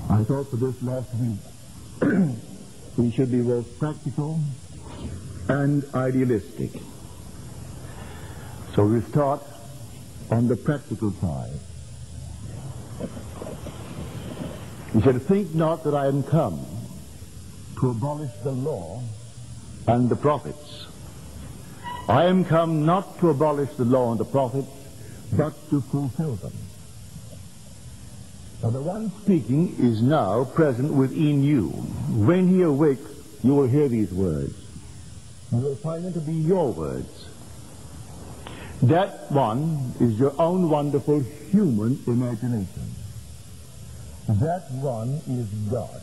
I thought for this last week we should be both practical and idealistic. So we start on the practical side. He said, "Think not that I am come to abolish the law and the prophets. I am come not to abolish the law and the prophets, but to fulfill them." Now the one speaking is now present within you. When he awakes, you will hear these words. You will find them to be your words. That one is your own wonderful human imagination. That one is God.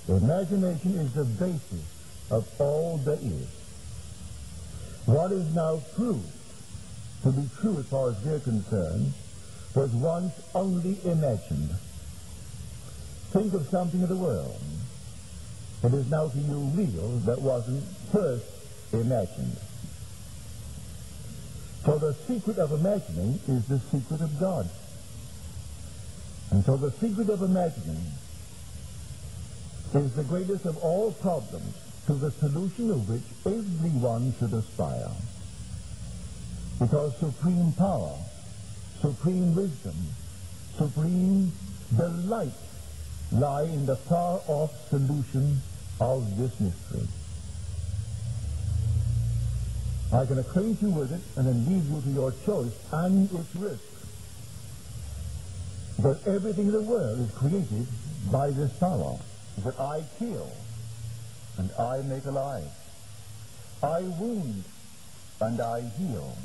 Imagination is the basis of all there is. What is now proved to be true as far as we're concerned was once only imagined. Think of something of the world. It is now to you real that wasn't first imagined. So the secret of imagining is the secret of God. And so the secret of imagining is the greatest of all problems, to the solution of which everyone should aspire. Because supreme power, supreme wisdom, supreme delight lie in the far-off solution of this mystery. I can acquaint you with it and then leave you to your choice and its risk. But everything in the world is created by this power. That I kill and I make alive. I wound and I heal.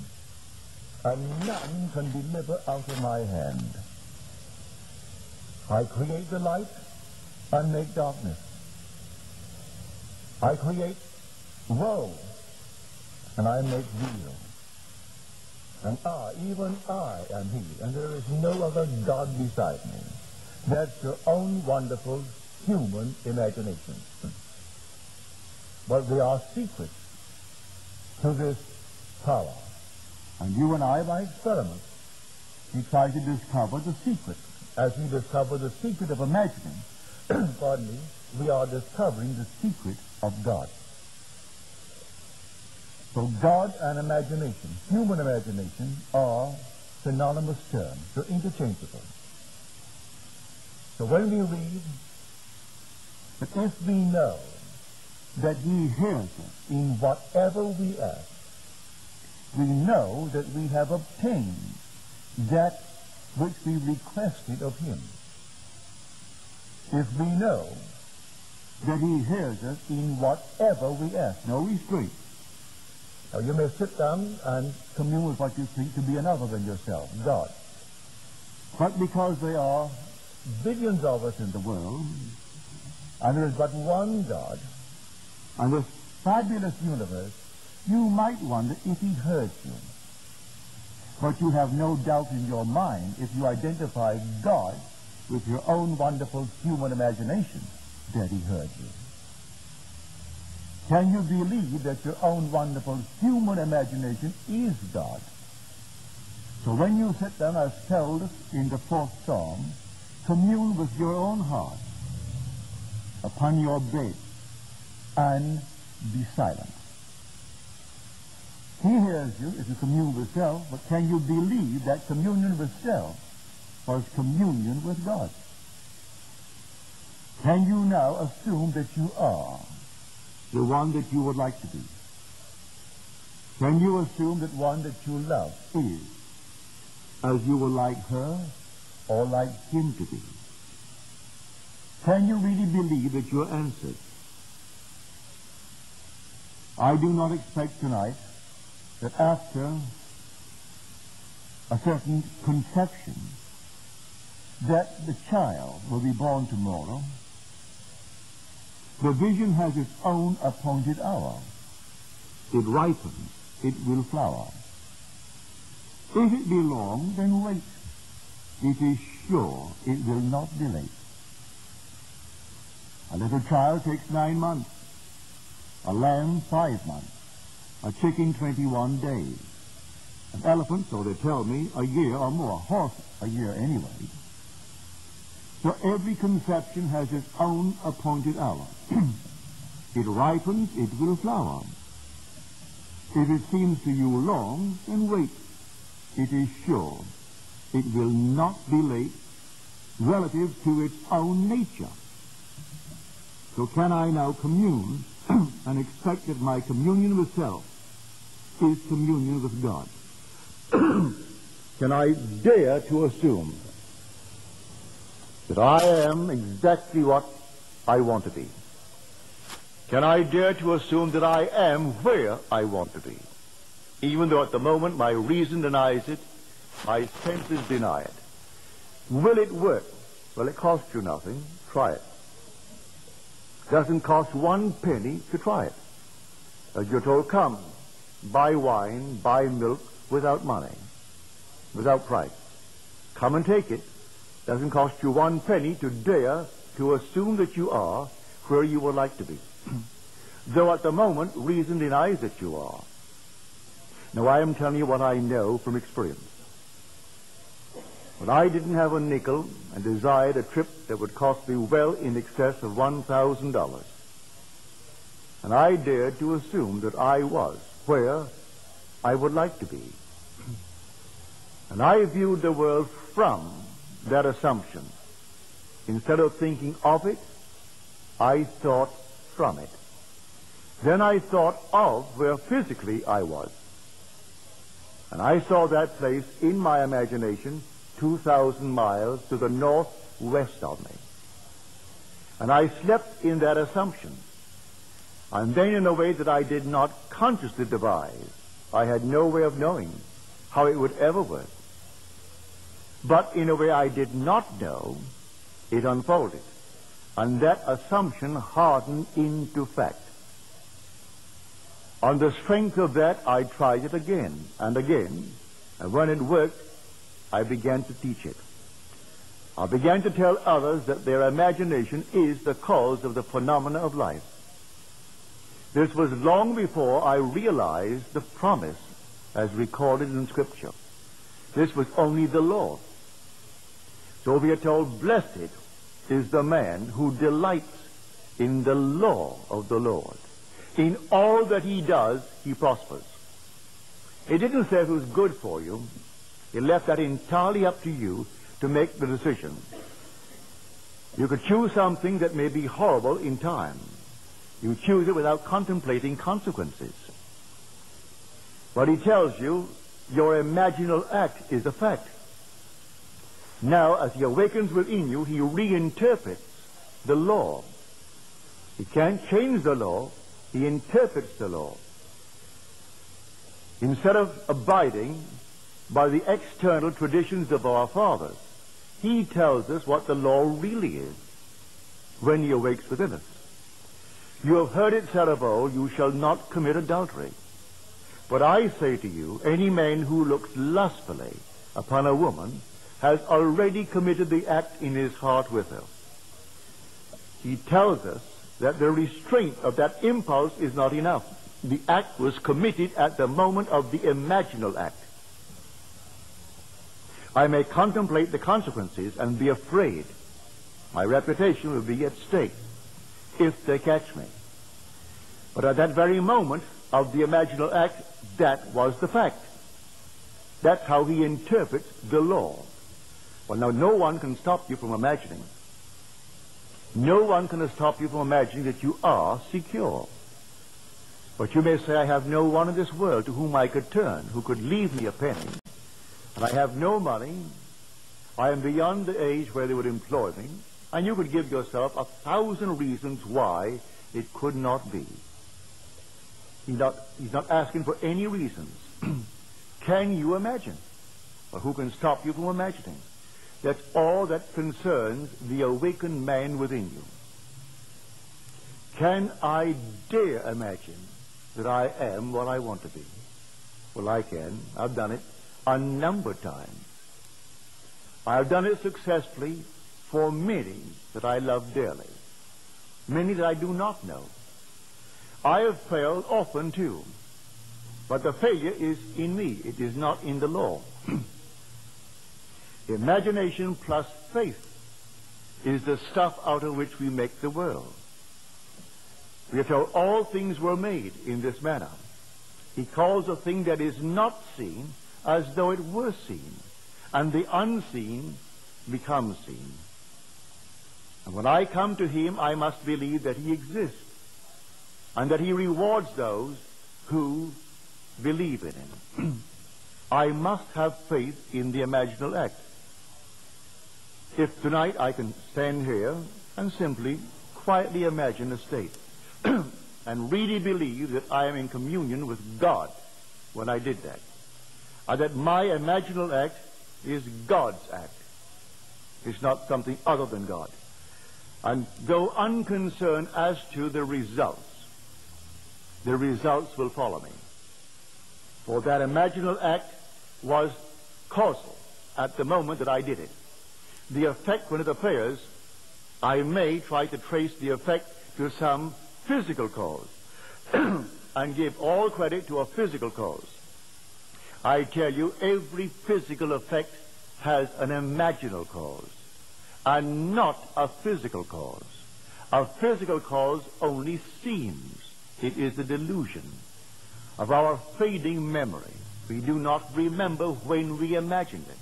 And none can deliver out of my hand. I create the light and make darkness. I create woe and I make weal. And I, even I, am he, and there is no other God beside me. That's your own wonderful human imagination. But there are secrets to this power. And you and I, by experiment, we try to discover the secret. As we discover the secret of imagining, pardon me, we are discovering the secret of God. So God and imagination, human imagination, are synonymous terms. They're interchangeable. So when we read that if we know that he hears us in whatever we ask, we know that we have obtained that which we requested of him. If we know that he hears us in whatever we ask, no restraint. Now you may sit down and commune with what you think to be another than yourself, God. But because there are billions of us in the world, and there is but one God, and this fabulous universe, you might wonder if he heard you. But you have no doubt in your mind, if you identify God with your own wonderful human imagination, that he heard you. Can you believe that your own wonderful human imagination is God? So when you sit down, as told in the 4th Psalm, commune with your own heart upon your bed and be silent. He hears you if you commune with self, but can you believe that communion with self was communion with God? Can you now assume that you are the one that you would like to be? Can you assume that one that you love is as you would like her or like him to be? Can you really believe that you're answered? I do not expect tonight that after a certain conception that the child will be born tomorrow. The vision has its own appointed hour. It ripens, it will flower. If it be long, then wait. It is sure it will not be late. A little child takes 9 months, a lamb 5 months, a chicken 21 days, an elephant, so they tell me, a year or more, a horse a year anyway. So every conception has its own appointed hour. It ripens, it will flower. If it seems to you long, then wait. It is sure. It will not be late relative to its own nature. So can I now commune and expect that my communion with self is communion with God? Can I dare to assume that I am exactly what I want to be? Can I dare to assume that I am where I want to be? Even though at the moment my reason denies it, my senses deny it. Will it work? Well, it costs you nothing. Try it. Doesn't cost 1 penny to try it. As you're told, come, buy wine, buy milk without money, without price. Come and take it. Doesn't cost you 1 penny to dare to assume that you are where you would like to be. Though at the moment, reason denies that you are. Now, I am telling you what I know from experience. When I didn't have a nickel and desired a trip that would cost me well in excess of $1,000, and I dared to assume that I was where I would like to be. And I viewed the world from that assumption. Instead of thinking of it, I thought from it. Then I thought of where physically I was. And I saw that place in my imagination 2,000 miles to the northwest of me. And I slept in that assumption. And then in a way that I did not consciously devise, I had no way of knowing how it would ever work. But in a way I did not know, it unfolded. And that assumption hardened into fact. On the strength of that, I tried it again and again. And when it worked, I began to teach it. I began to tell others that their imagination is the cause of the phenomena of life. This was long before I realized the promise as recorded in Scripture. This was only the law. So we are told, blessed is the man who delights in the law of the Lord. In all that he does, he prospers. It didn't say it was good for you. It left that entirely up to you to make the decision. You could choose something that may be horrible in time. You choose it without contemplating consequences. But he tells you your imaginal act is a fact. Now, as he awakens within you, he reinterprets the law. He can't change the law. He interprets the law. Instead of abiding by the external traditions of our fathers, he tells us what the law really is when he awakes within us. You have heard it said of old, you shall not commit adultery. But I say to you, any man who looks lustfully upon a woman has already committed the act in his heart with her. He tells us that the restraint of that impulse is not enough. The act was committed at the moment of the imaginal act. I may contemplate the consequences and be afraid. My reputation will be at stake if they catch me. But at that very moment of the imaginal act, that was the fact. That's how he interprets the law. Well, now, no one can stop you from imagining. No one can stop you from imagining that you are secure. But you may say, I have no one in this world to whom I could turn, who could leave me a penny, and I have no money. I am beyond the age where they would employ me, and you could give yourself 1,000 reasons why it could not be. He's not asking for any reasons. Can you imagine? Well, who can stop you from imagining? That's all that concerns the awakened man within you. Can I dare imagine that I am what I want to be? Well, I can. I've done it a number of times. I've done it successfully for many that I love dearly, many that I do not know. I have failed often too, but the failure is in me. It is not in the law. Imagination plus faith is the stuff out of which we make the world. We are told all things were made in this manner. He calls a thing that is not seen as though it were seen, and the unseen becomes seen. And when I come to him, I must believe that he exists, and that he rewards those who believe in him. I must have faith in the imaginal act. If tonight I can stand here and simply, quietly imagine a state and really believe that I am in communion with God when I did that, and that my imaginal act is God's act. It's not something other than God. And go unconcerned as to the results will follow me. For that imaginal act was causal at the moment that I did it. The effect, when it appears, I may try to trace the effect to some physical cause and give all credit to a physical cause. I tell you, every physical effect has an imaginal cause and not a physical cause. A physical cause only seems. It is the delusion of our fading memory. We do not remember when we imagined it.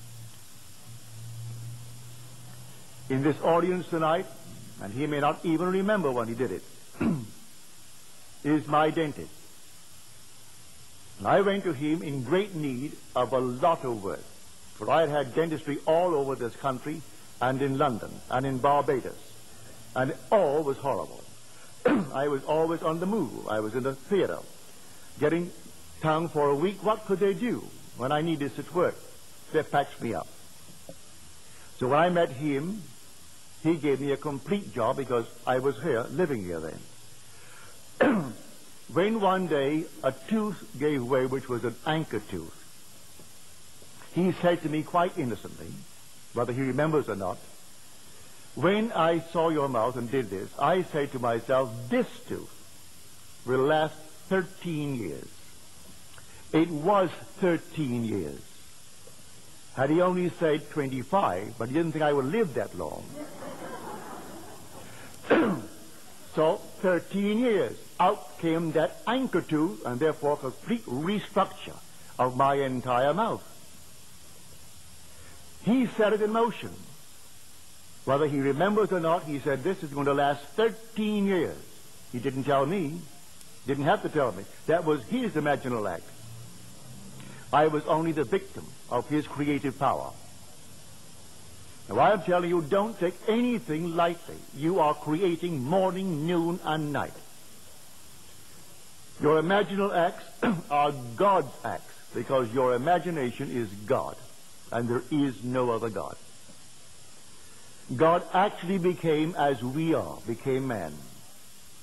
In this audience tonight, and he may not even remember when he did it, is my dentist. And I went to him in great need of a lot of work, for I had had dentistry all over this country and in London and in Barbados, and all was horrible. I was always on the move. I was in the theater, getting tongue for a week. What could they do when I needed such work? They patched me up. So when I met him, he gave me a complete job because I was here, living here then. When one day a tooth gave way, which was an anchor tooth, he said to me quite innocently, whether he remembers or not, when I saw your mouth and did this, I said to myself, this tooth will last 13 years. It was 13 years. Had he only said 25, but he didn't think I would live that long. So 13 years, out came that anchor tooth, and therefore complete restructure of my entire mouth. He set it in motion. Whether he remembers or not, he said, this is going to last 13 years. He didn't tell me, didn't have to tell me. That was his imaginal act. I was only the victim of his creative power. Now I'm telling you, don't take anything lightly. You are creating morning, noon, and night. Your imaginal acts are God's acts, because your imagination is God, and there is no other God. God actually became as we are, became man,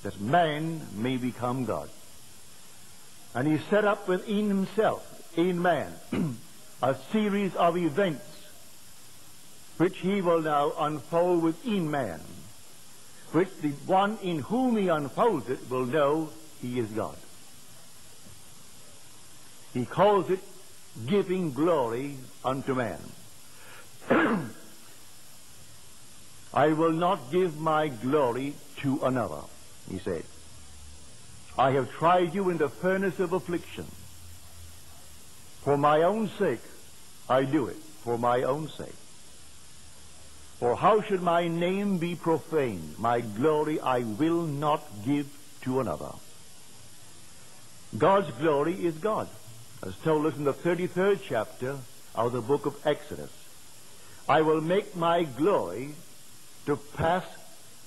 that man may become God. And he set up within himself, in man, a series of events which he will now unfold within man, which the one in whom he unfolds it will know he is God. He calls it giving glory unto man. I will not give my glory to another, he said. I have tried you in the furnace of affliction. For my own sake, I do it, for my own sake. For how should my name be profaned? My glory I will not give to another. God's glory is God, as told us in the 33rd chapter of the book of Exodus. I will make my glory to pass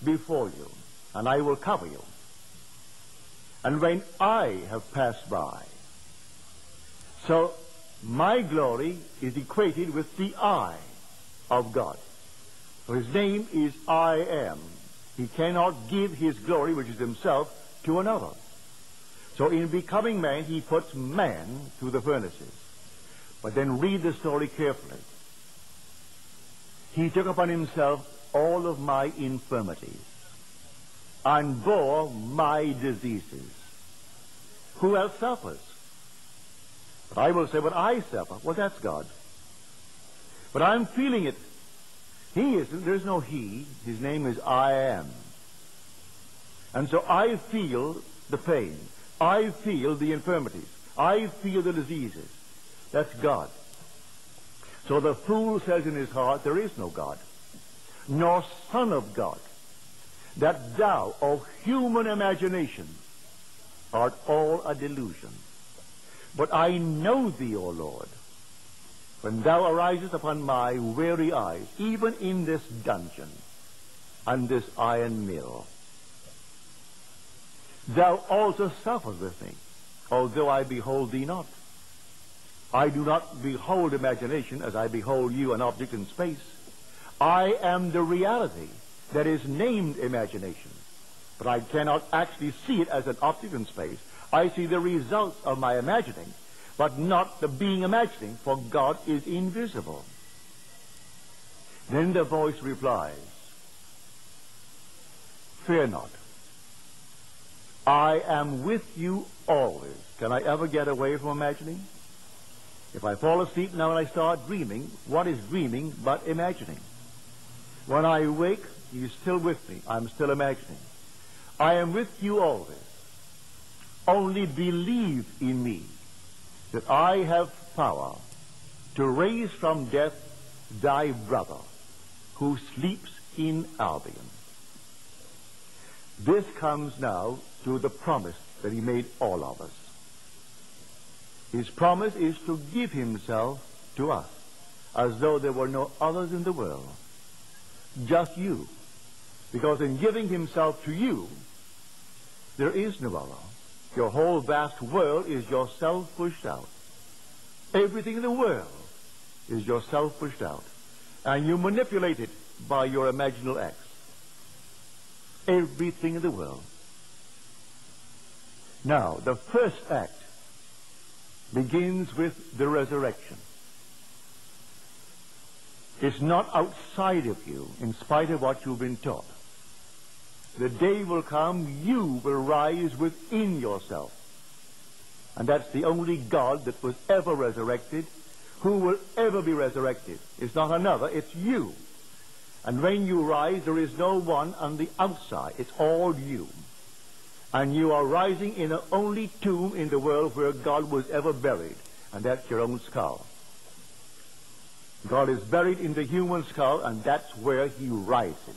before you, and I will cover you. And when I have passed by, so my glory is equated with the I of God. So his name is I am. He cannot give his glory, which is himself, to another. So in becoming man, he puts man through the furnaces. But then read the story carefully. He took upon himself all of my infirmities and bore my diseases. Who else suffers? But I will say, but I suffer. Well, that's God. But I'm feeling it. He isn't. There's no he. His name is I am. And so I feel the pain. I feel the infirmities. I feel the diseases. That's God. So the fool says in his heart, there is no God, nor Son of God, that thou, O human imagination, art all a delusion. But I know thee, O Lord, when thou arisest upon my weary eyes, even in this dungeon and this iron mill. Thou also sufferest with me, although I behold thee not. I do not behold imagination as I behold you, an object in space. I am the reality that is named imagination, but I cannot actually see it as an object in space. I see the results of my imagining, but not the being imagining, for God is invisible. Then the voice replies, fear not. I am with you always. Can I ever get away from imagining? If I fall asleep now and I start dreaming, what is dreaming but imagining? When I wake, He's still with me. I'm still imagining. I am with you always. Only believe in me that I have power to raise from death thy brother who sleeps in Albion. This comes now through the promise that He made all of us. His promise is to give Himself to us as though there were no others in the world, just you. Because in giving Himself to you, there is no other. Your whole vast world is yourself pushed out. Everything in the world is yourself pushed out. And you manipulate it by your imaginal acts. Everything in the world. Now, the first act begins with the resurrection. It's not outside of you, in spite of what you've been taught. The day will come, you will rise within yourself. And that's the only God that was ever resurrected, who will ever be resurrected. It's not another, it's you. And when you rise, there is no one on the outside. It's all you. And you are rising in the only tomb in the world where God was ever buried, and that's your own skull. God is buried in the human skull, and that's where He rises.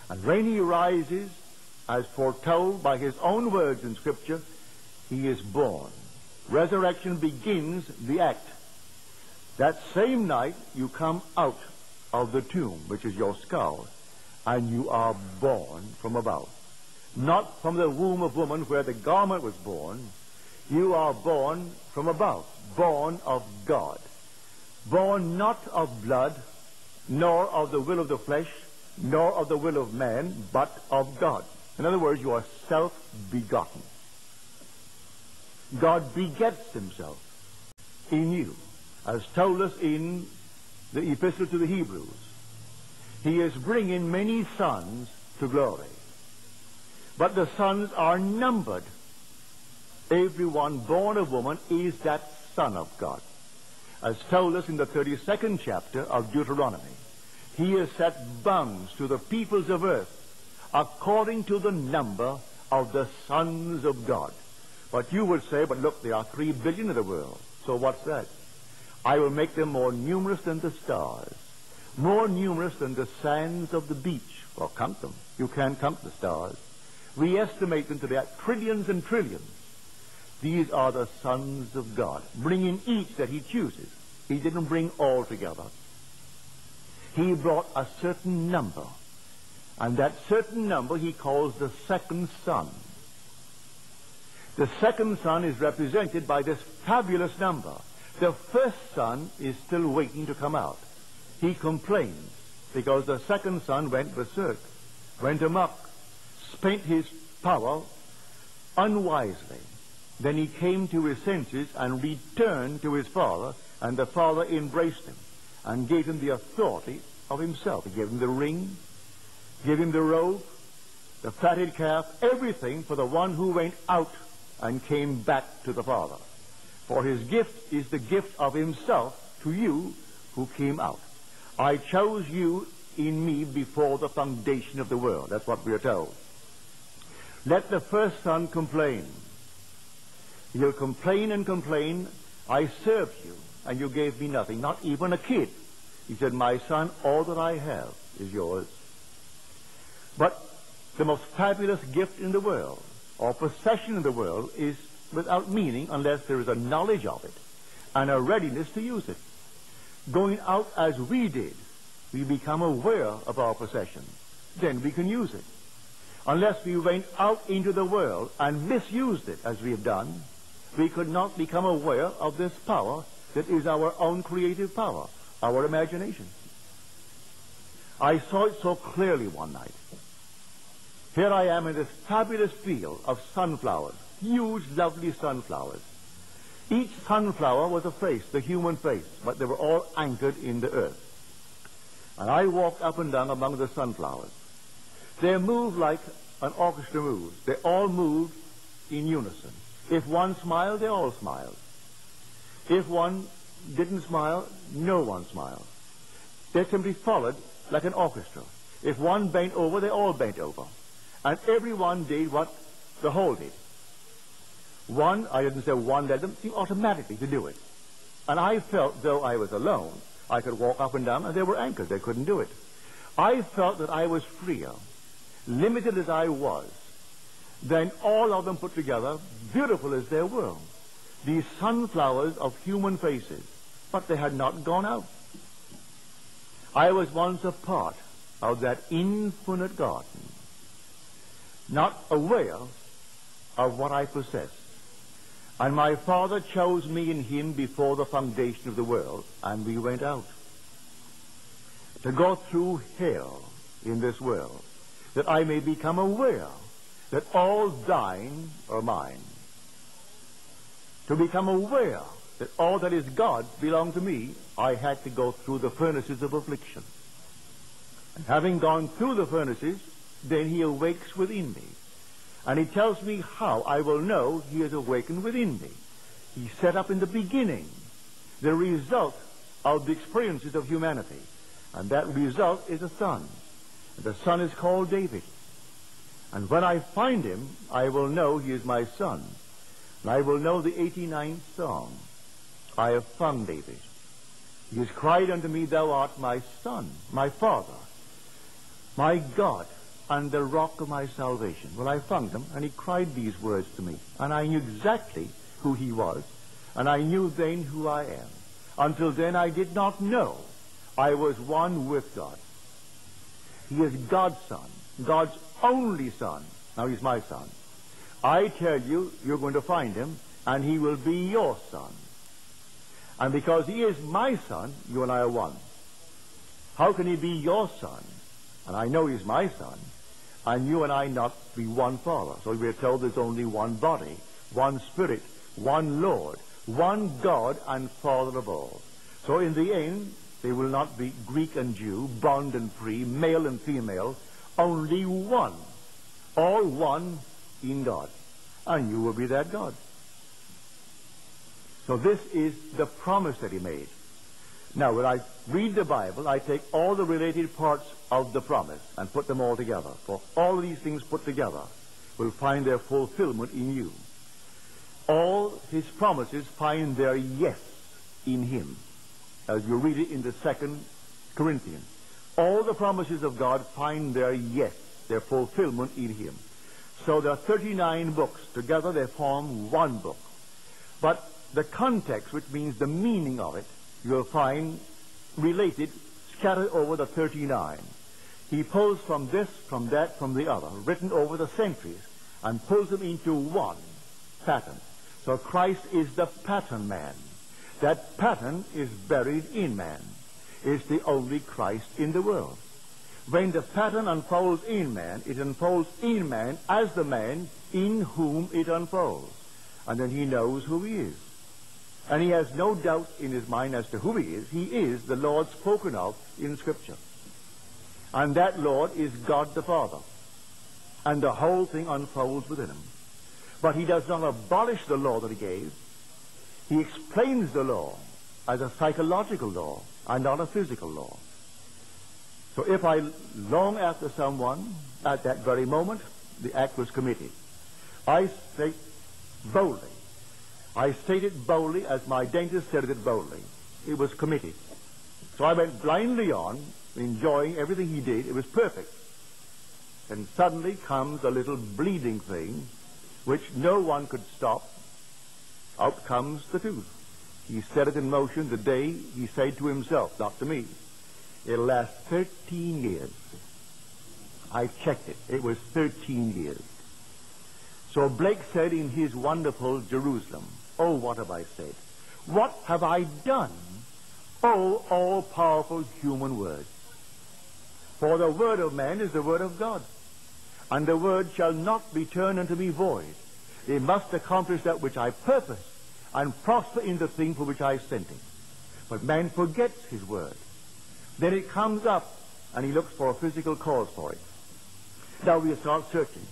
And when He rises, as foretold by His own words in Scripture, He is born. Resurrection begins the act. That same night, you come out of the tomb, which is your skull, and you are born from above. Not from the womb of woman where the garment was born. You are born from above, born of God. Born not of blood, nor of the will of the flesh, nor of the will of man, but of God. In other words, you are self-begotten. God begets Himself in you, as told us in the Epistle to the Hebrews. He is bringing many sons to glory. But the sons are numbered. Everyone born of woman is that son of God. As told us in the 32nd chapter of Deuteronomy, He has set bounds to the peoples of earth according to the number of the sons of God. But you would say, but look, there are 3 billion in the world. So what's that? I will make them more numerous than the stars, more numerous than the sands of the beach. Well, count them. You can't count the stars. We estimate them to be at trillions and trillions. These are the sons of God, bringing each that He chooses. He didn't bring all together. He brought a certain number, and that certain number He calls the second son. The second son is represented by this fabulous number. The first son is still waiting to come out. He complains because the second son went berserk, went amok, spent his power unwisely. Then he came to his senses and returned to his father, and the father embraced him and gave him the authority of himself. He gave him the ring, gave him the robe, the fatted calf, everything for the one who went out and came back to the Father. For His gift is the gift of Himself to you who came out. I chose you in me before the foundation of the world. That's what we are told. Let the first son complain. He'll complain and complain. I served you, and you gave me nothing, not even a kid. He said, my son, all that I have is yours. But the most fabulous gift in the world, or possession in the world, is without meaning unless there is a knowledge of it and a readiness to use it. Going out as we did, we become aware of our possession. Then we can use it. Unless we went out into the world and misused it as we have done, we could not become aware of this power that is our own creative power, our imagination. I saw it so clearly one night. Here I am in this fabulous field of sunflowers, huge, lovely sunflowers. Each sunflower was a face, the human face, but they were all anchored in the earth. And I walked up and down among the sunflowers. They moved like an orchestra moves. They all moved in unison. If one smiled, they all smiled. If one didn't smile, no one smiled. They simply followed like an orchestra. If one bent over, they all bent over. And everyone did what the whole did. One, I didn't say one led them, seemed automatically to do it. And I felt, though I was alone, I could walk up and down, and they were anchored. They couldn't do it. I felt that I was freer, limited as I was, than all of them put together, beautiful as they were. These sunflowers of human faces, but they had not gone out. I was once a part of that infinite garden, not aware of what I possessed. And my Father chose me in him before the foundation of the world, and we went out to go through hell in this world, that I may become aware that all thine are mine. To become aware that all that is God's belonged to me, I had to go through the furnaces of affliction. And having gone through the furnaces, then he awakes within me. And he tells me how I will know he has awakened within me. He set up in the beginning the result of the experiences of humanity. And that result is a son. And the son is called David. And when I find him, I will know he is my son. And I will know the 89th Psalm. I have found David. He has cried unto me, thou art my son, my father, my God, and the rock of my salvation. Well, I found him, and he cried these words to me. And I knew exactly who he was, and I knew then who I am. Until then, I did not know I was one with God. He is God's son, God's only son. Now he's my son. I tell you, you're going to find him, and he will be your son. And because he is my son, you and I are one. How can he be your son? And I know he's my son, and you and I not be one Father. So we are told there's only one body, one Spirit, one Lord, one God and Father of all. So in the end, they will not be Greek and Jew, bond and free, male and female, only one, all one in God. And you will be that God. So this is the promise that he made. Now, when I read the Bible, I take all the related parts of the promise and put them all together. For all of these things put together will find their fulfillment in you. All his promises find their yes in him, as you read it in the 2 Corinthians. All the promises of God find their yes, their fulfillment in him. So there are 39 books. Together they form one book. But the context, which means the meaning of it, you'll find related, scattered over the 39. He pulls from this, from that, from the other, written over the centuries, and pulls them into one pattern. So Christ is the pattern man. That pattern is buried in man. It's the only Christ in the world. When the pattern unfolds in man, it unfolds in man as the man in whom it unfolds. And then he knows who he is. And he has no doubt in his mind as to who he is. He is the Lord spoken of in Scripture. And that Lord is God the Father. And the whole thing unfolds within him. But he does not abolish the law that he gave. He explains the law as a psychological law and not a physical law. So if I long after someone, at that very moment, the act was committed. I state boldly. I stated boldly as my dentist said it boldly. It was committed. So I went blindly on, enjoying everything he did. It was perfect. And suddenly comes a little bleeding thing, which no one could stop. Out comes the tooth. He set it in motion the day he said to himself, not to me, it'll last 13 years. I checked it. It was 13 years. So Blake said in his wonderful Jerusalem, oh, what have I said? What have I done? Oh, all-powerful human words. For the word of man is the word of God, and the word shall not return unto me void. It must accomplish that which I purpose, and prosper in the thing for which I sent it. But man forgets his word. Then it comes up, and he looks for a physical cause for it. Now we start searching.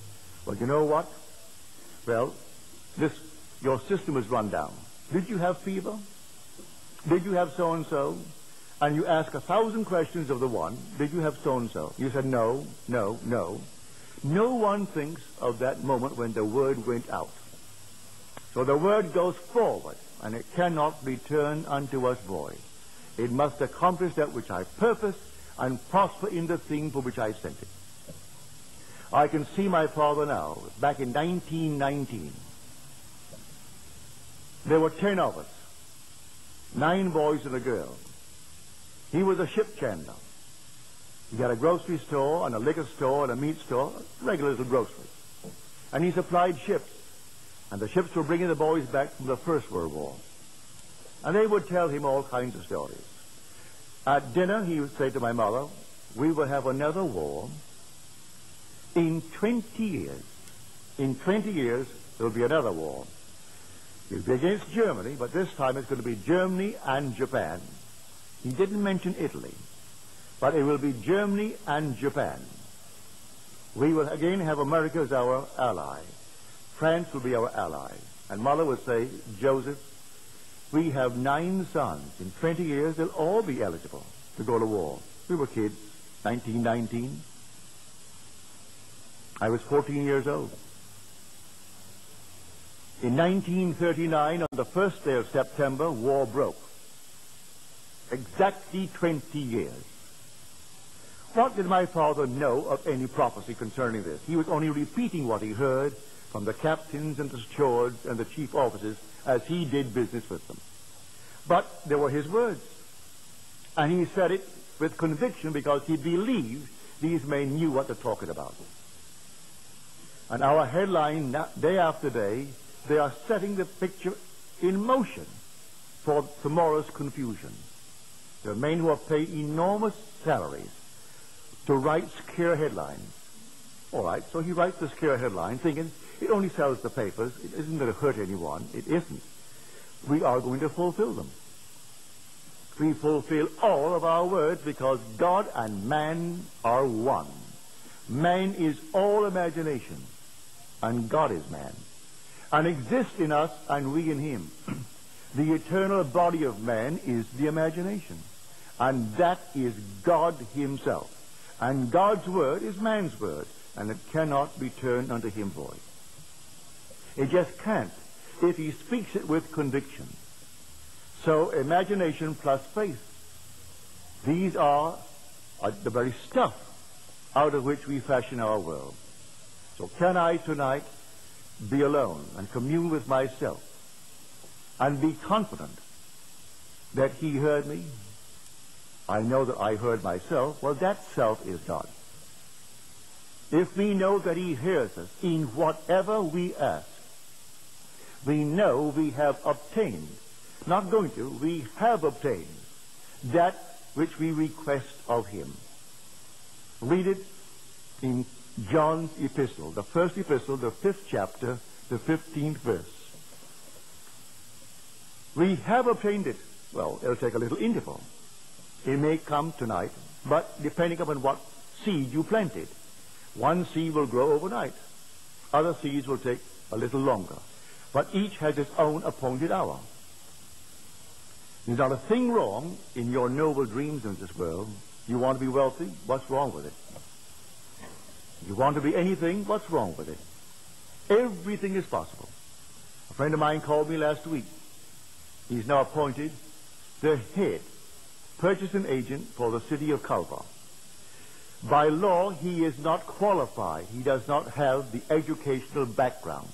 Well, you know what? Well, your system is run down. Did you have fever? Did you have so-and-so? And you ask 1,000 questions of the one. Did you have so-and-so? You said no, no, no. No one thinks of that moment when the word went out. So the word goes forward, and it cannot return unto us void. It must accomplish that which I purpose and prosper in the thing for which I sent it. I can see my father now. Back in 1919, there were 10 of us, 9 boys and a girl. He was a ship chandler. He had a grocery store and a liquor store and a meat store, regular little grocery. And he supplied ships. And the ships were bringing the boys back from the First World War. And they would tell him all kinds of stories. At dinner, he would say to my mother, we will have another war. In 20 years, there will be another war. It will be against Germany, but this time it's going to be Germany and Japan. He didn't mention Italy, but it will be Germany and Japan. We will again have America as our ally. France will be our ally. And Mother would say, Joseph, we have 9 sons. In 20 years, they'll all be eligible to go to war. We were kids, 1919. I was 14 years old. In 1939, on the first day of September, war broke. Exactly 20 years. What did my father know of any prophecy concerning this? He was only repeating what he heard from the captains and the stewards and the chief officers as he did business with them. But they were his words. And he said it with conviction because he believed these men knew what they're talking about. And our headline, day after day, they are setting the picture in motion for tomorrow's confusion. There are men who are paid enormous salaries to write scare headlines. All right, so he writes the scare headline thinking it only sells the papers. It isn't going to hurt anyone. It isn't. We are going to fulfill them. We fulfill all of our words because God and man are one. Man is all imagination, and God is man, and exists in us and we in him. The eternal body of man is the imagination, and that is God himself. And God's word is man's word, and it cannot return unto him void. It just can't if he speaks it with conviction. So imagination plus faith, these are the very stuff out of which we fashion our world. So can I tonight be alone and commune with myself and be confident that he heard me? I know that I heard myself. Well, that self is God. If we know that he hears us in whatever we ask, we know we have obtained, not going to, we have obtained that which we request of him. Read it in John's epistle, the first epistle, the 5th chapter, the 15th verse. We have obtained it. Well, it'll take a little interval. It may come tonight, but depending upon what seed you planted. One seed will grow overnight. Other seeds will take a little longer. But each has its own appointed hour. There's not a thing wrong in your noble dreams in this world You want to be wealthy? What's wrong with it? You want to be anything? What's wrong with it? Everything is possible. A friend of mine called me last week. He's now appointed the head purchasing agent for the city of Kalba. By law, he is not qualified. He does not have the educational background.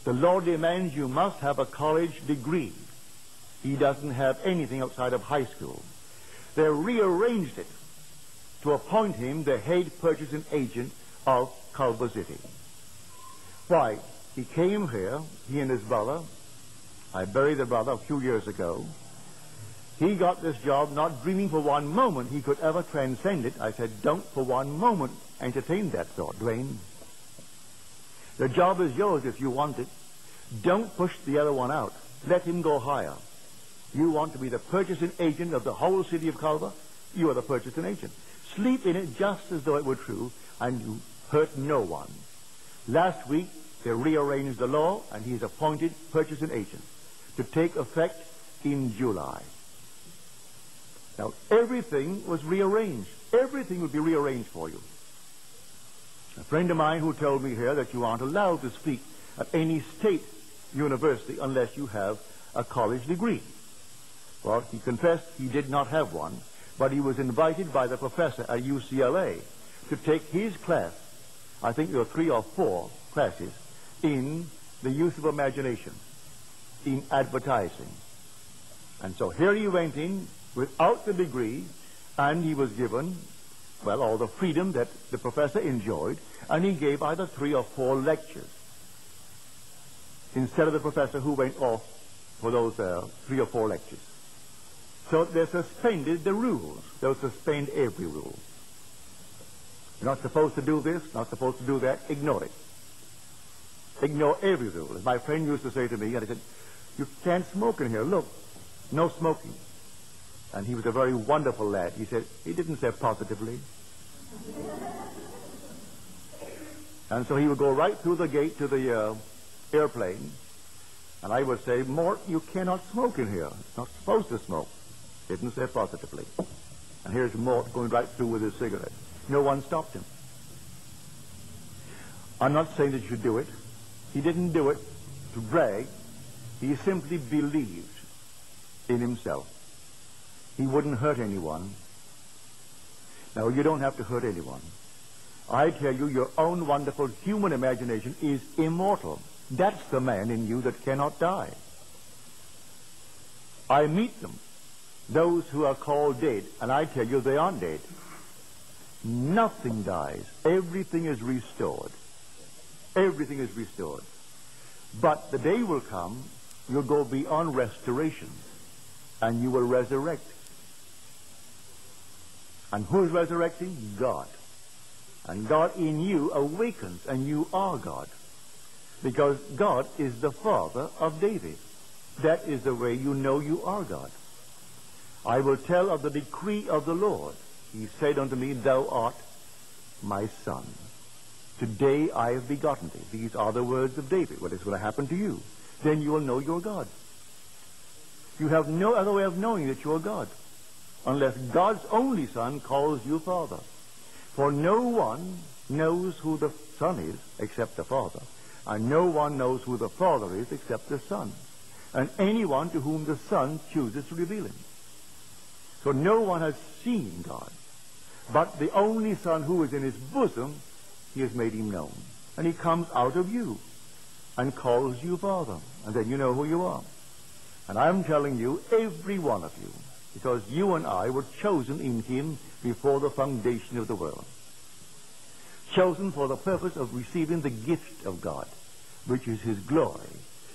The law demands you must have a college degree. He doesn't have anything outside of high school. They rearranged it to appoint him the head purchasing agent of Culver City. Why? He came here, he and his brother. I buried the brother a few years ago. He got this job not dreaming for one moment he could ever transcend it. I said, don't for one moment entertain that thought, Dwayne. The job is yours if you want it. Don't push the other one out. Let him go higher. You want to be the purchasing agent of the whole city of Culver? You are the purchasing agent. Sleep in it just as though it were true, and you hurt no one. Last week, they rearranged the law, and he is appointed purchasing agent to take effect in July. Now, everything was rearranged. Everything will be rearranged for you. A friend of mine who told me here that you aren't allowed to speak at any state university unless you have a college degree. Well, he confessed he did not have one, but he was invited by the professor at UCLA to take his class. I think there were 3 or 4 classes in the use of imagination, in advertising. And so here he went in without the degree, and he was given, well, all the freedom that the professor enjoyed, and he gave either 3 or 4 lectures instead of the professor who went off for those 3 or 4 lectures. So they suspended the rules. They'll suspend every rule. You're not supposed to do this, not supposed to do that. Ignore it. Ignore every rule. As my friend used to say to me, and he said, you can't smoke in here. Look, no smoking. And he was a very wonderful lad. He said, he didn't say positively. And so he would go right through the gate to the airplane, and I would say, Mort, you cannot smoke in here. It's not supposed to smoke. Didn't say positively. And here's Mort going right through with his cigarette. No one stopped him. I'm not saying that you should do it. He didn't do it to brag. He simply believed in himself. He wouldn't hurt anyone. Now, you don't have to hurt anyone. I tell you, your own wonderful human imagination is immortal. That's the man in you that cannot die. I meet them, those who are called dead, and I tell you they aren't dead. Nothing dies. Everything is restored. Everything is restored. But the day will come, you'll go beyond restoration, and you will resurrect. And who's resurrecting? God. And God in you awakens, and you are God. Because God is the Father of David. That is the way you know you are God. I will tell of the decree of the Lord. He said unto me, thou art my son. Today I have begotten thee. These are the words of David. What is going to happen to you? Then you will know you're God. You have no other way of knowing that you're God, unless God's only Son calls you Father. For no one knows who the Son is except the Father, and no one knows who the Father is except the Son, and anyone to whom the Son chooses to reveal him. So no one has seen God, but the only Son who is in his bosom, he has made him known. And he comes out of you and calls you Father, and then you know who you are. And I'm telling you, every one of you, because you and I were chosen in him before the foundation of the world. Chosen for the purpose of receiving the gift of God, which is his glory.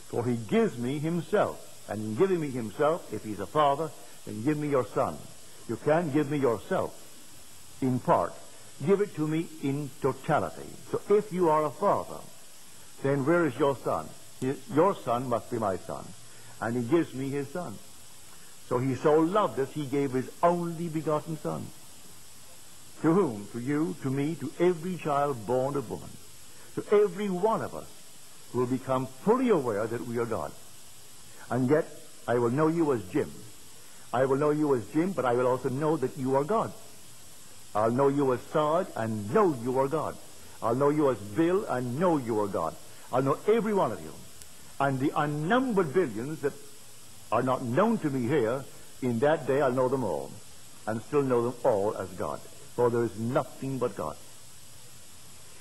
For he gives me himself. And in giving me himself, if he's a father, then give me your son. You can't give me yourself in part. Give it to me in totality. So if you are a father, then where is your son? Your son must be my son. And he gives me his son. So he so loved us, he gave his only begotten Son. To whom? To you, to me, to every child born of woman. To every one of us will become fully aware that we are God. And yet, I will know you as Jim. I will know you as Jim, but I will also know that you are God. I'll know you as Sarge and know you are God. I'll know you as Bill and know you are God. I'll know every one of you. And the unnumbered billions that are not known to me here, in that day I'll know them all, and still know them all as God. For there is nothing but God.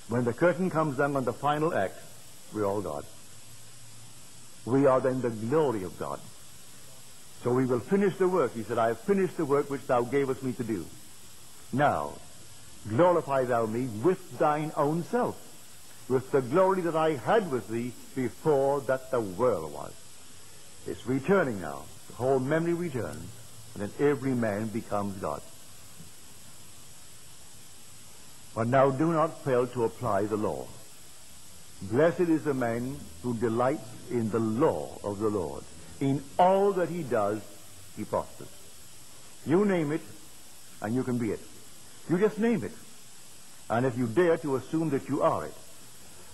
When the curtain comes down on the final act, we're all God. We are then the glory of God. So we will finish the work. He said, I have finished the work which thou gavest me to do. Now, glorify thou me with thine own self, with the glory that I had with thee before that the world was. It's returning now. The whole memory returns, and then every man becomes God. But now do not fail to apply the law. Blessed is the man who delights in the law of the Lord. In all that he does, he prospers. You name it, and you can be it. You just name it. And if you dare to assume that you are it,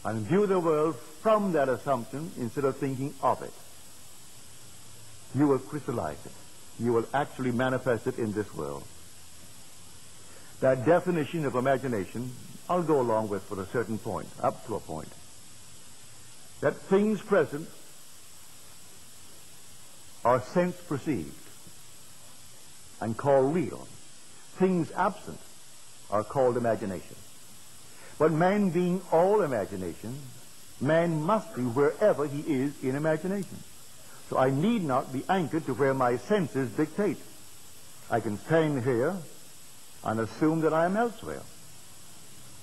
and view the world from that assumption instead of thinking of it, you will crystallize it. You will actually manifest it in this world. That definition of imagination, I'll go along with for a certain point, up to a point. That things present are sense perceived and called real. Things absent are called imagination. But man being all imagination, man must be wherever he is in imagination. So I need not be anchored to where my senses dictate. I can stand here and assume that I am elsewhere.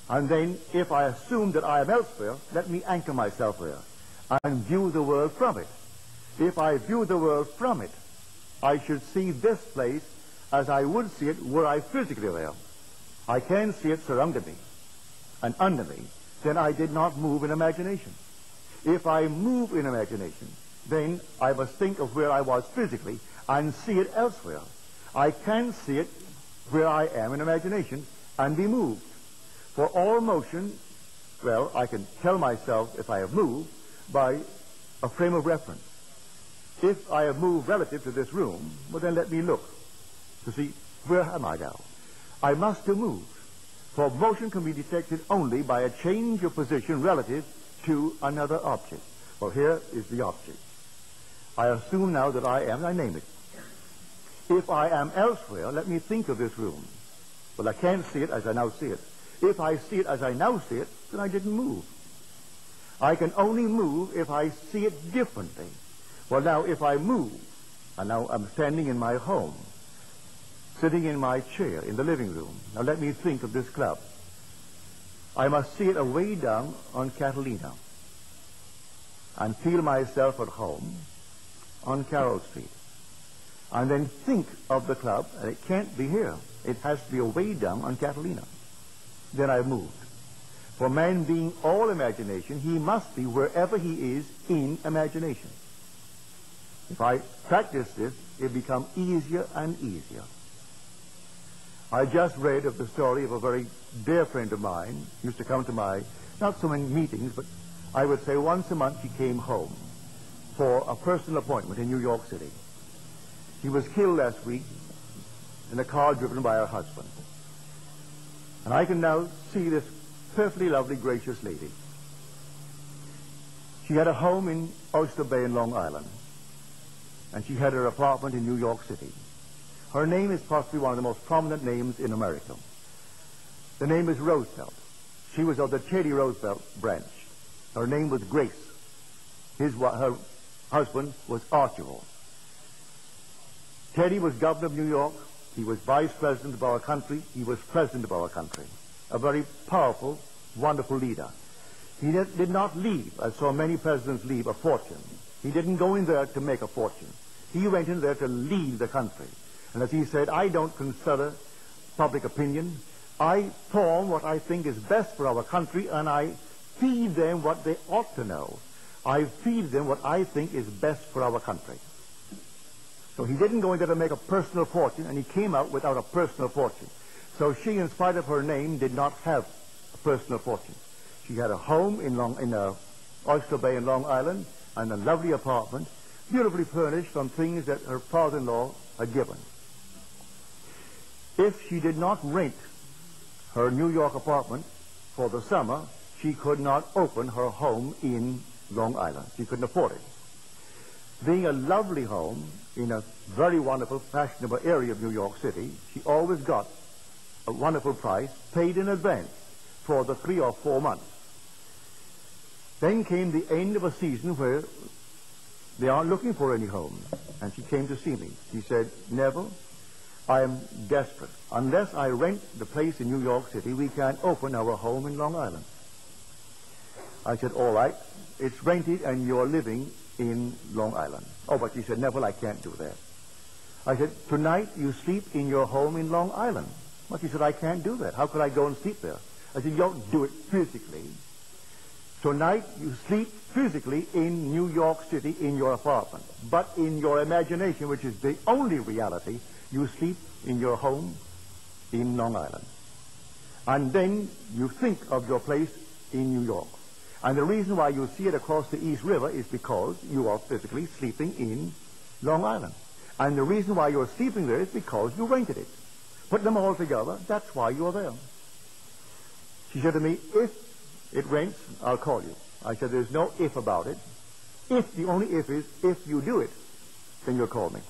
And then, if I assume that I am elsewhere, let me anchor myself there and view the world from it. If I view the world from it, I should see this place as I would see it were I physically there. I can see it surrounding me and under me. Then I did not move in imagination. If I move in imagination, then I must think of where I was physically and see it elsewhere. I can see it where I am in imagination and be moved. For all motion, well, I can tell myself if I have moved by a frame of reference. If I have moved relative to this room, well, then let me look to see where am I now. I must have moved. For motion can be detected only by a change of position relative to another object. Well, here is the object. I assume now that I am, I name it. If I am elsewhere, let me think of this room. Well, I can't see it as I now see it. If I see it as I now see it, then I didn't move. I can only move if I see it differently. Well, now, if I move, and now I'm standing in my home, sitting in my chair in the living room. Now, let me think of this club. I must see it away down on Catalina and feel myself at home on Carroll Street. And then think of the club, and it can't be here. It has to be away down on Catalina. Then I've moved. For man being all imagination, he must be wherever he is in imagination. If I practice this, it becomes easier and easier. I just read of the story of a very dear friend of mine. He used to come to my, not so many meetings, but I would say once a month he came home for a personal appointment in New York City. He was killed last week in a car driven by her husband. And I can now see this perfectly lovely, gracious lady. She had a home in Oyster Bay in Long Island. And she had her apartment in New York City. Her name is possibly one of the most prominent names in America. The name is Roosevelt. She was of the Teddy Roosevelt branch. Her name was Grace. Her husband was Archibald. Teddy was governor of New York. He was vice president of our country. He was president of our country. A very powerful, wonderful leader. He did not leave, as so many presidents leave, a fortune. He didn't go in there to make a fortune. He went in there to lead the country. And as he said, I don't consider public opinion. I form what I think is best for our country, and I feed them what they ought to know. I feed them what I think is best for our country. So he didn't go in there to make a personal fortune, and he came out without a personal fortune. So she, in spite of her name, did not have a personal fortune. She had a home in Oyster Bay in Long Island, and a lovely apartment, beautifully furnished from things that her father-in-law had given. If she did not rent her New York apartment for the summer, she could not open her home in Long Island. She couldn't afford it. Being a lovely home in a very wonderful, fashionable area of New York City, she always got a wonderful price paid in advance for the 3 or 4 months. Then came the end of a season where they aren't looking for any homes, and she came to see me. She said, Neville, I am desperate. Unless I rent the place in New York City, we can't open our home in Long Island. I said, all right, it's rented and you're living in Long Island. Oh, but she said, Neville, I can't do that. I said, tonight you sleep in your home in Long Island. But she said, I can't do that. How could I go and sleep there? I said, you don't do it physically. Tonight you sleep physically in New York City in your apartment. But in your imagination, which is the only reality, you sleep in your home in Long Island. And then you think of your place in New York. And the reason why you see it across the East River is because you are physically sleeping in Long Island. And the reason why you're sleeping there is because you rented it. Put them all together, that's why you're there. She said to me, if it rents, I'll call you. I said, there's no if about it. If, the only if is, if you do it, then you'll call me.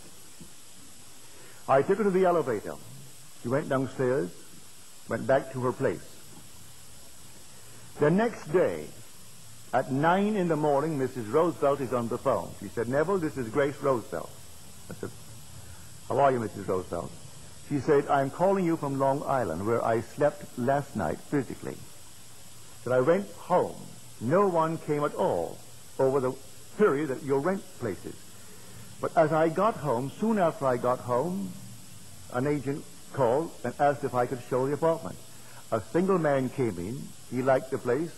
I took her to the elevator. She went downstairs, went back to her place. The next day, at 9 in the morning, Mrs. Roosevelt is on the phone. She said, Neville, this is Grace Roosevelt. I said, how are you, Mrs. Roosevelt? She said, I'm calling you from Long Island, where I slept last night physically. Said, I went home. No one came at all over the period that your rent places. But as I got home, soon after I got home, an agent called and asked if I could show the apartment. A single man came in. He liked the place.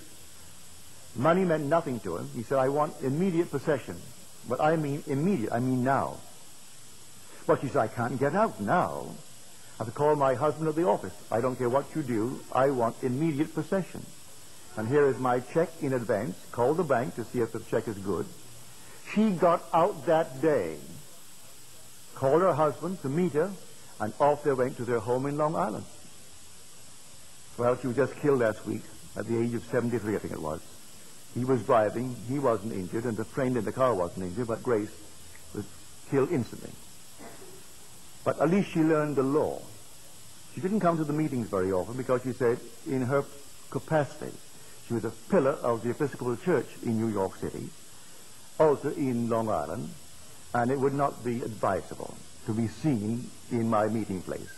Money meant nothing to him. He said, I want immediate possession. But I mean immediate. I mean now. Well, she said, I can't get out now. I have to call my husband at the office. I don't care what you do. I want immediate possession. And here is my check in advance. Call the bank to see if the check is good. She got out that day, called her husband to meet her, and off they went to their home in Long Island. Well, she was just killed last week at the age of 73, I think it was. He was driving. He wasn't injured, and the friend in the car wasn't injured, but Grace was killed instantly. But at least she learned the law. She didn't come to the meetings very often because she said in her capacity, she was a pillar of the Episcopal Church in New York City, also in Long Island, and it would not be advisable to be seen in my meeting place.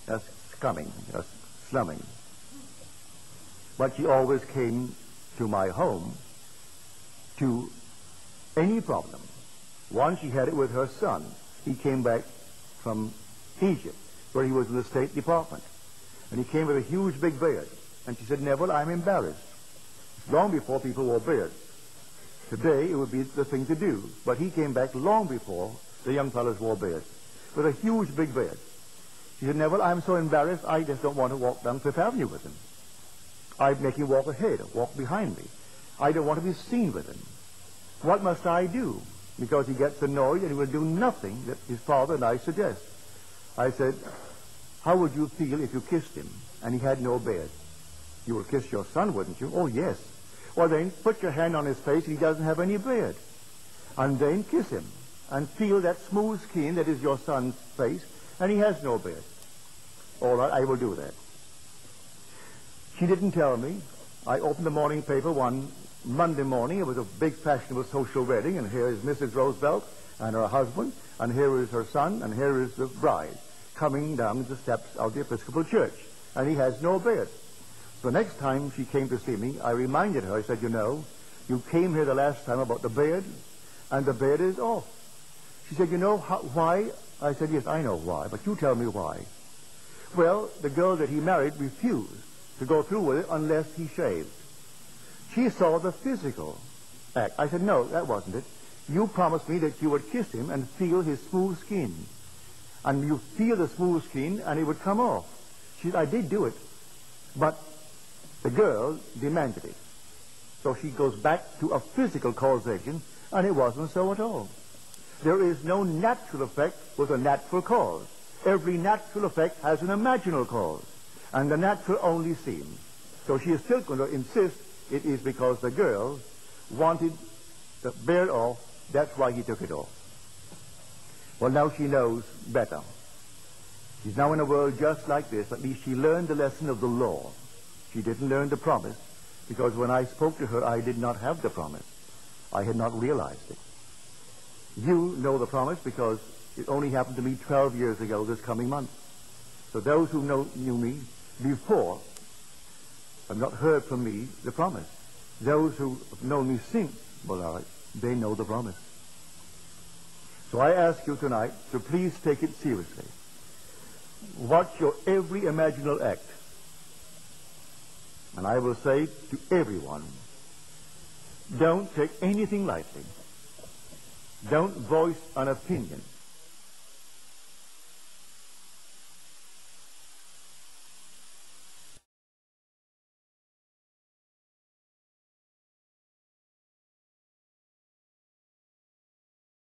That's scumming, that's slumming. But she always came to my home to any problem. Once she had it with her son. He came back from Egypt, where he was in the State Department. And he came with a huge big beard. And she said, Neville, I'm embarrassed. Long before people wore beards. Today, it would be the thing to do. But he came back long before the young fellows wore beards, with a huge big beard. She said, Neville, I'm so embarrassed, I just don't want to walk down Fifth Avenue with him. I'd make him walk ahead, or walk behind me. I don't want to be seen with him. What must I do? Because he gets annoyed and he will do nothing that his father and I suggest. I said, how would you feel if you kissed him and he had no beard? You would kiss your son, wouldn't you? Oh, yes. Well, then, put your hand on his face and he doesn't have any beard. And then kiss him and feel that smooth skin that is your son's face, and he has no beard. All right, I will do that. She didn't tell me. I opened the morning paper one Monday morning. It was a big fashionable social wedding, and here is Mrs. Roosevelt and her husband, and here is her son, and here is the bride coming down the steps of the Episcopal Church, and he has no beard. So next time she came to see me, I reminded her, I said, you know, you came here the last time about the beard, and the beard is off. She said, you know why? I said, yes, I know why, but you tell me why. Well, the girl that he married refused to go through with it unless he shaved. She saw the physical act. I said, no, that wasn't it. You promised me that you would kiss him and feel his smooth skin. And you feel the smooth skin and it would come off. She said, I did do it. But the girl demanded it. So she goes back to a physical causation And it wasn't so at all. There is no natural effect with a natural cause. Every natural effect has an imaginal cause, and the natural only seems. So she is still going to insist it is because the girl wanted to bear off, that's why he took it off. Well, now she knows better. She's now in a world just like this. At least she learned the lesson of the law. She didn't learn the promise, because when I spoke to her, I did not have the promise. I had not realized it. You know the promise because it only happened to me 12 years ago this coming month. So those who knew me before have not heard from me the promise. Those who have known me since, well, they know the promise. So I ask you tonight to please take it seriously. Watch your every imaginal act. And I will say to everyone, don't take anything lightly. Don't voice an opinion.